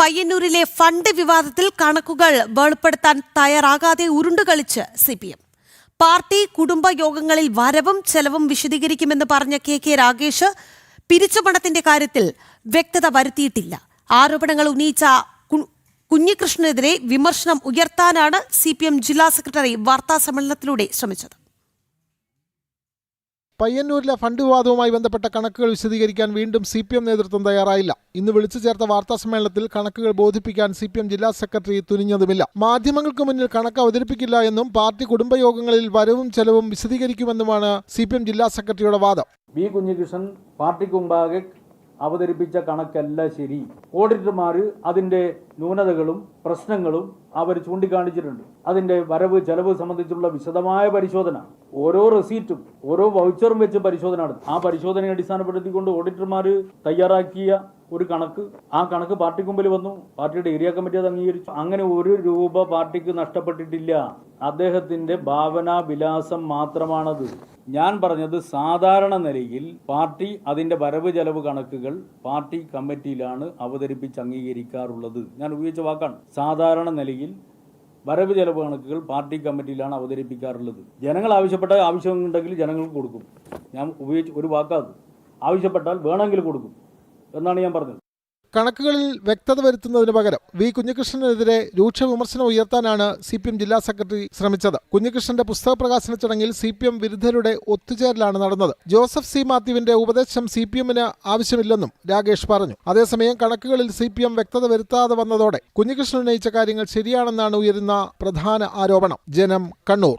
പയ്യന്നൂരിലെ fund വിവാദത്തിൽ കണക്കുകൾ വെളിപ്പെടുത്താൻ തയ്യാറാകാതെ ഉരുണ്ടുകളിച്ച് CPM. പാർട്ടി കുടുംബ യോഗങ്ങളിൽ വരവും ചെലവും വിശദീകരിക്കുമെന്ന് പറഞ്ഞ കെ രാഗേഷ് പിരിച്ചുപണത്തിന്റെ കാര്യത്തിൽ വ്യക്തത വരുത്തിയിട്ടില്ല. ആരോപണങ്ങൾ ഉന്നയിച്ച കുഞ്ഞികൃഷ്ണനെതിരെ വിമർശനം ഉയർത്താനാണ് CPM ജില്ലാ സെക്രട്ടറി വാർത്താസമ്മേളനത്തിലൂടെ ശ്രമിച്ചത്. പയ്യന്നൂരിലെ ഫണ്ട് വിവാദവുമായി ബന്ധപ്പെട്ട കണക്കുകൾ വിശദീകരിക്കാൻ വീണ്ടും CPM നേതൃത്വം തയ്യാറായില്ല. ഇന്ന് വിളിച്ചു ചേർത്ത വാർത്താസമ്മേളനത്തിൽ കണക്കുകൾ ബോധിപ്പിക്കാൻ CPM ജില്ലാ സെക്രട്ടറി തുനിഞ്ഞതുമില്ല. മാധ്യമങ്ങൾക്ക് മുന്നിൽ കണക്ക് അവതരിപ്പിക്കില്ല എന്നും പാർട്ടി കുടുംബയോഗങ്ങളിൽ വരവും ചെലവും വിശദീകരിക്കുമെന്നുമാണ് CPM ജില്ലാ സെക്രട്ടറിയുടെ വാദം. വി കുഞ്ഞികൃഷ്ണൻ പാർട്ടിക്ക് മുമ്പാകെ അവതരിപ്പിച്ച കണക്കല്ല ശരി. ഓഡിറ്റർമാർ അതിൻ്റെ ന്യൂനതകളും പ്രശ്നങ്ങളും അവർ ചൂണ്ടിക്കാണിച്ചിട്ടുണ്ട്. അതിൻ്റെ വരവ് ചെലവ് സംബന്ധിച്ചുള്ള വിശദമായ പരിശോധന, ഓരോ റെസീറ്റും ഓരോ വൗച്ചറും വെച്ച് പരിശോധന നടത്തും. ആ പരിശോധനയെ അടിസ്ഥാനപ്പെടുത്തിക്കൊണ്ട് ഓഡിറ്റർമാർ തയ്യാറാക്കിയ ഒരു കണക്ക്, ആ കണക്ക് പാർട്ടിക്ക് മുമ്പിൽ വന്നു. പാർട്ടിയുടെ ഏരിയ കമ്മിറ്റി അത് അംഗീകരിച്ചു. അങ്ങനെ ഒരു രൂപ പാർട്ടിക്ക് നഷ്ടപ്പെട്ടിട്ടില്ല. അദ്ദേഹത്തിന്റെ ഭാവനാവിലാസം മാത്രമാണത്. ഞാൻ പറഞ്ഞത് സാധാരണ നിലയിൽ പാർട്ടി അതിന്റെ വരവ് ചെലവ് കണക്കുകൾ പാർട്ടി കമ്മിറ്റിയിലാണ് അവതരിപ്പിച്ച് അംഗീകരിക്കാറുള്ളത്. ഞാൻ ഉപയോഗിച്ച വാക്കാണ്. സാധാരണ നിലയിൽ വരവ് ചെലവ് കണക്കുകൾ പാർട്ടി കമ്മിറ്റിയിലാണ് അവതരിപ്പിക്കാറുള്ളത്. ജനങ്ങൾ ആവശ്യപ്പെട്ട ആവശ്യമുണ്ടെങ്കിൽ ജനങ്ങൾക്ക് കൊടുക്കും. ഞാൻ ഉപയോഗിച്ച ഒരു വാക്കാത്. ആവശ്യപ്പെട്ടാൽ വേണമെങ്കിൽ കൊടുക്കും എന്നാണ് ഞാൻ പറഞ്ഞത്. കണക്കുകളിൽ വ്യക്തത വരുത്തുന്നതിന് പകരം വി കുഞ്ഞികൃഷ്ണനെതിരെ രൂക്ഷ വിമർശനം ഉയർത്താനാണ് CPM ജില്ലാ സെക്രട്ടറി ശ്രമിച്ചത്. കുഞ്ഞികൃഷ്ണന്റെ പുസ്തക പ്രകാശന ചടങ്ങിൽ CPM വിരുദ്ധരുടെ ഒത്തുചേരലാണ് നടന്നത്. Joseph C. മാത്യുവിന്റെ ഉപദേശം CPMന് ആവശ്യമില്ലെന്നും രാഗേഷ് പറഞ്ഞു. അതേസമയം കണക്കുകളിൽ CPM വ്യക്തത വരുത്താതെ വന്നതോടെ കുഞ്ഞികൃഷ്ണൻ ഉന്നയിച്ച കാര്യങ്ങൾ ശരിയാണെന്നാണ് ഉയരുന്ന പ്രധാന ആരോപണം. ജനം, കണ്ണൂർ.